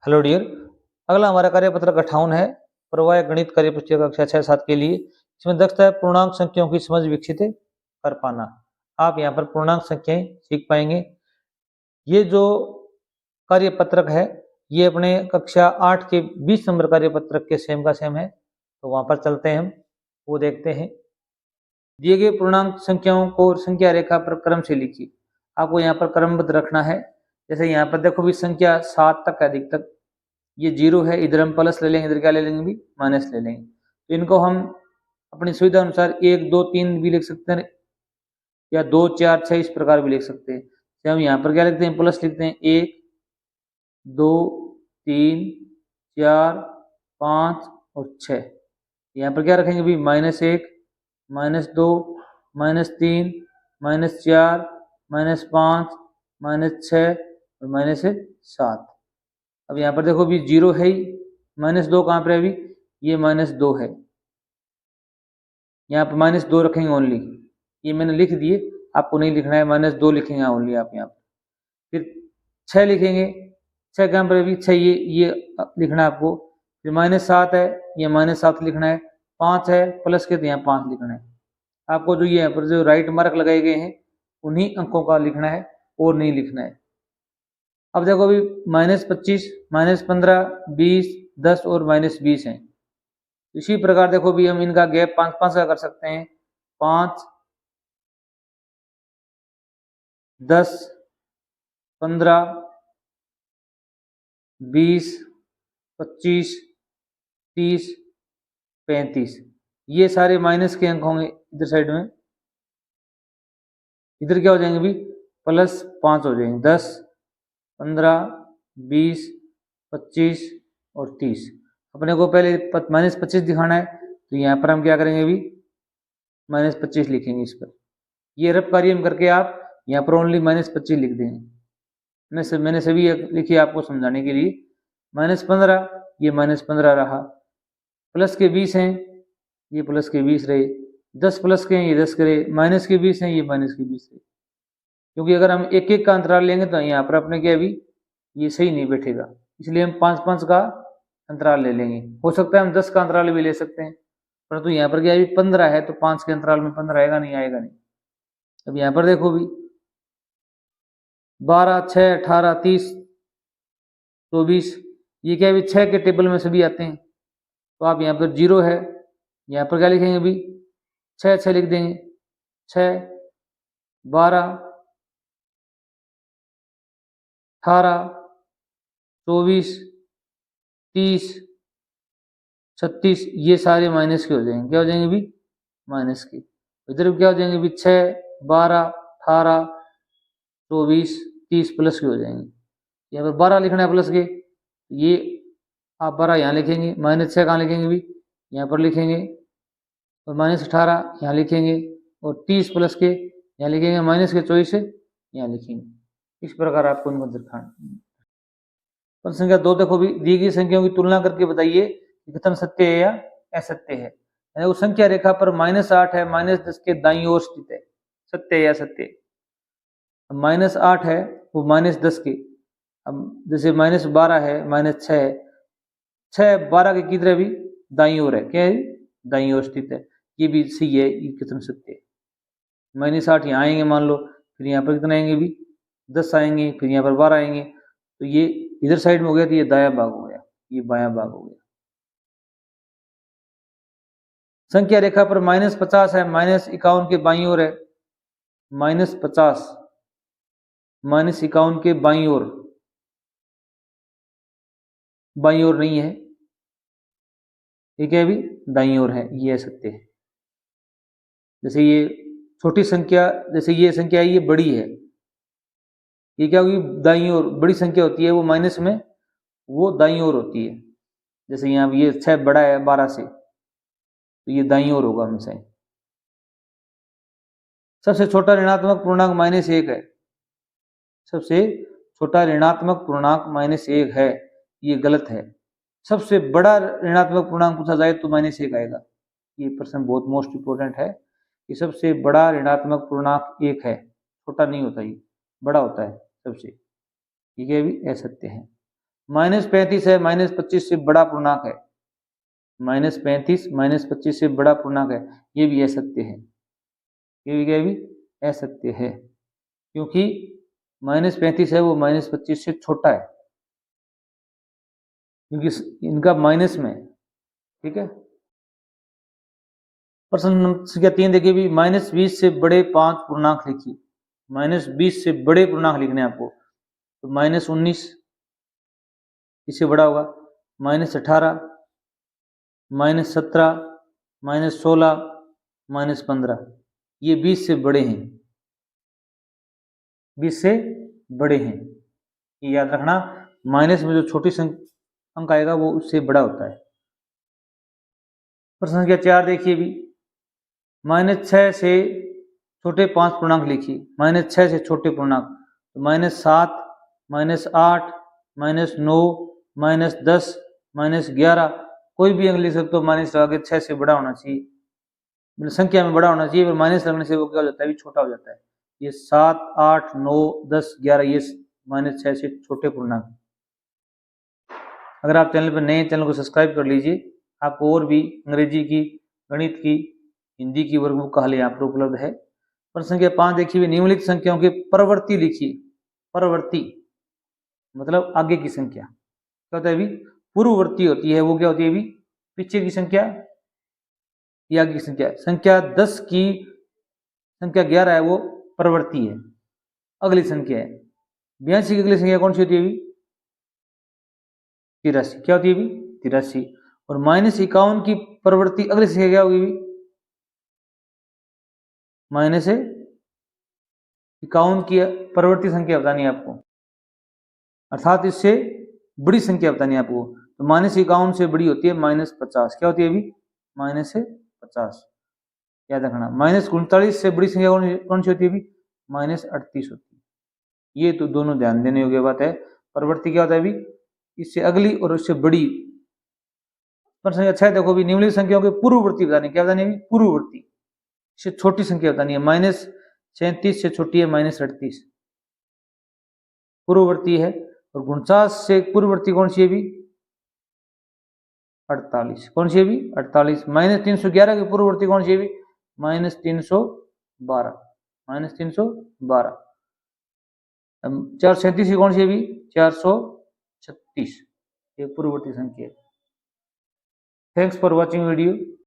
Hello dear. अगला हमारा कार्यपत्र 58 है, प्रवाह गणित कार्यपुस्तिका कक्षा 6-7 के लिए। इसमें दक्षता है पूर्णांक संख्याओं की समझ विकसित कर पाना। आप यहाँ पर पूर्णांक संख्याएं सीख पाएंगे। ये जो कार्यपत्रक है ये अपने कक्षा 8 के 20 नंबर कार्यपत्रक के सेम का सेम है, तो वहां पर चलते हैं, हम वो देखते हैं। दिए गए पूर्णांक संख्याओं को संख्या रेखा पर क्रम से लिखिए। आपको यहाँ पर क्रमबद्ध रखना है। जैसे यहाँ पर देखो भी संख्या 7 तक है, अधिक तक ये 0 है, इधर हम प्लस ले लेंगे, इधर क्या ले लेंगे भी माइनस ले लेंगे। तो इनको हम अपनी सुविधा अनुसार 1 2 3 भी लिख सकते हैं, या 2 4 6 इस प्रकार भी लिख सकते हैं। तो हम यहाँ पर क्या लिखते हैं, प्लस लिखते हैं 1 2 3 4 5 और 6। यहाँ पर क्या रखेंगे भी -1 -2 -3 -4 -5 -6 और -7। अब यहाँ पर देखो भी 0 है ही, -2 कहाँ पर है अभी, ये -2 है, यहाँ पर -2 रखेंगे ओनली। ये मैंने लिख दिए, आपको नहीं लिखना है, -2 लिखेंगे ओनली आप यहाँ पर। फिर 6 लिखेंगे, 6 कहाँ पर अभी 6, ये लिखना है आपको। फिर -7 है, ये -7 लिखना है। 5 है प्लस के, तो यहाँ 5 लिखना है आपको। जो ये यहाँ पर जो राइट मार्क लगाए गए हैं उन्हीं अंकों का लिखना है और नहीं लिखना है। अब देखो अभी -25 -15 20 10 और -20 है। इसी प्रकार देखो भी हम इनका गैप 5-5 का कर सकते हैं। 5 10 15 20 25 30 35, ये सारे माइनस के अंक होंगे इधर साइड में। इधर क्या हो जाएंगे भी +5 हो जाएंगे। 10 15 20 25 और 30। अपने को पहले -25 दिखाना है, तो यहाँ पर हम क्या करेंगे भी -25 लिखेंगे इस पर। ये रफ कार्य करके आप यहाँ पर ओनली -25 लिख देंगे। मैंने सभी लिखी आपको समझाने के लिए। -15 ये -15 रहा, प्लस के 20 हैं, ये प्लस के 20 रहे। 10 प्लस के हैं, ये 10 करे। माइनस के 20 हैं, ये माइनस के 20 रहे। क्योंकि अगर हम एक एक का अंतराल लेंगे तो यहाँ पर अपने क्या भी ये सही नहीं बैठेगा, इसलिए हम 5-5 का अंतराल ले लेंगे। हो सकता है हम 10 का अंतराल भी ले सकते हैं, परंतु यहाँ पर क्या है 15 है, तो 5 के अंतराल में 15 आएगा नहीं, आएगा नहीं। अब यहाँ पर देखो भी 12 6 18 30 24, ये क्या भी 6 के टेबल में सभी आते हैं। तो आप यहाँ पर 0 है, यहाँ पर क्या लिखेंगे भी 6 6 लिख देंगे। 6 12 18 24 30 36, ये सारे माइनस के हो जाएंगे। क्या हो जाएंगे भी माइनस के। इधर क्या हो जाएंगे भी 6 12 18 24 30 प्लस के हो जाएंगे। यहाँ पर 12 लिखना है प्लस के, ये आप 12 यहाँ लिखेंगे। -6 कहाँ लिखेंगे भी यहाँ पर लिखेंगे, और -18 यहाँ लिखेंगे, और 30 प्लस के यहाँ लिखेंगे, माइनस के 24 यहाँ लिखेंगे। इस प्रकार आपको इनको दिखाना। प्रश्न संख्या 2 देखो भी दी गई संख्याओं की तुलना करके बताइए कि कथन सत्य है या असत्य है। यानी वो संख्या रेखा पर -8 है, -10 के दाईं ओर स्थित है, सत्य है या असत्य। -8 है वो -10 के, अब जैसे -12 है, -6 है, 6 12 के किधर भी दाईं ओर है, क्या है दाईं ओर स्थित है, ये भी सही है, ये कथन सत्य है। -8 यहाँ आएंगे मान लो, फिर यहाँ पर कितना आएंगे भी 10 आएंगे, फिर यहाँ पर 12 आएंगे, तो ये इधर साइड में हो गया, तो ये दायां भाग हो गया, ये बायां भाग हो गया। संख्या रेखा पर -50 है, -51 के बाईं ओर है। -50 -51 के बाईं ओर, बाईं ओर नहीं है, ये क्या है भी दाईं ओर है, ये सत्य है। जैसे ये छोटी संख्या, जैसे ये संख्या है, ये बड़ी है, ये क्या होगी दाईं ओर। बड़ी संख्या होती है वो माइनस में, वो दाईं ओर होती है। जैसे यहाँ ये 6 बड़ा है 12 से, तो ये दाईं ओर होगा हमेशा। सबसे छोटा ऋणात्मक पूर्णांक -1 है, सबसे छोटा ऋणात्मक पूर्णांक -1 है, ये गलत है। सबसे बड़ा ऋणात्मक पूर्णांक पूछा जाए तो -1 आएगा। ये प्रश्न बहुत मोस्ट इंपोर्टेंट है कि सबसे बड़ा ऋणात्मक पूर्णांक 1 है, छोटा नहीं होता, ये बड़ा होता है सबसे, ठीक है भी असत्य है। -35 है, -25 से बड़ा पूर्णांक है, -35 -25 से बड़ा पूर्णांक है, ये भी असत्य है, ये भी असत्य है, क्योंकि -35 है वो -25 से छोटा है, क्योंकि इनका माइनस में है, ठीक है। प्रश्न संख्या 3 देखिए भी, -20 से बड़े 5 पूर्णांक लिखिए। -20 से बड़े पूर्णांक लिखने हैं आपको, तो -19 इससे बड़ा होगा, -18, -17, -16, -15, ये 20 से बड़े हैं, 20 से बड़े हैं, ये याद रखना। माइनस में जो छोटी अंक आएगा वो उससे बड़ा होता है। प्रश्न संख्या 4 देखिए भी, -6 से छोटे 5 पूर्णांक लिखिए। -6 से छोटे पूर्णांक, तो -7, -8, -9, -10, -11, कोई भी अंक लिख सकते हो, माइनस लगा के 6 से बड़ा होना चाहिए, मतलब संख्या में बड़ा होना चाहिए, पर माइनस लगने से वो क्या हो जाता है, छोटा हो जाता है। ये 7, 8, 9, 10, 11 ये -6 से छोटे पूर्णांक। अगर आप चैनल पर नए, चैनल को सब्सक्राइब कर लीजिए, आपको और भी अंग्रेजी की, गणित की, हिंदी की वर्कबुक का हल यहाँ पर उपलब्ध है। प्रश्न संख्या 5 देखिए, निम्नलिखित संख्याओं के परवर्ती लिखिए। परवर्ती मतलब आगे की संख्या, क्या होता है अभी, पूर्ववर्ती होती है, वो क्या होती है अभी, पीछे की संख्या या आगे की संख्या। संख्या 10 की संख्या 11 है वो परवर्ती है, अगली संख्या है। 82 की अगली संख्या कौन सी होती है अभी, 83, क्या होती है अभी, 83। और -51 की परवर्ती अगली संख्या क्या होगी, -51 की परवर्ती संख्या बतानी है आपको, अर्थात इससे बड़ी संख्या बतानी है आपको। तो -51 से बड़ी होती है -50, क्या होती है अभी, -50, याद रखना। -39 से बड़ी संख्या कौन सी होती है अभी, -38 होती है। ये तो दोनों ध्यान देने योग्य बात है। परवर्ती क्या होता है अभी, इससे अगली और उससे बड़ी। प्रश्न अच्छा है, देखो भी, निम्नलिखित संख्याओं के पूर्ववर्ती बताने, क्या बतानी है, पूर्ववर्ती से छोटी संख्या बतानी है। -37 से छोटी है -38, पूर्ववर्ती है। और 49 से पूर्ववर्ती कौन सी है भी, 48, कौन सी है भी, 48। -311 की पूर्ववर्ती कौन सी है भी, -312, -312। 437 की कौन सी है भी, 436, ये पूर्ववर्ती संख्या है। Thanks for watching video.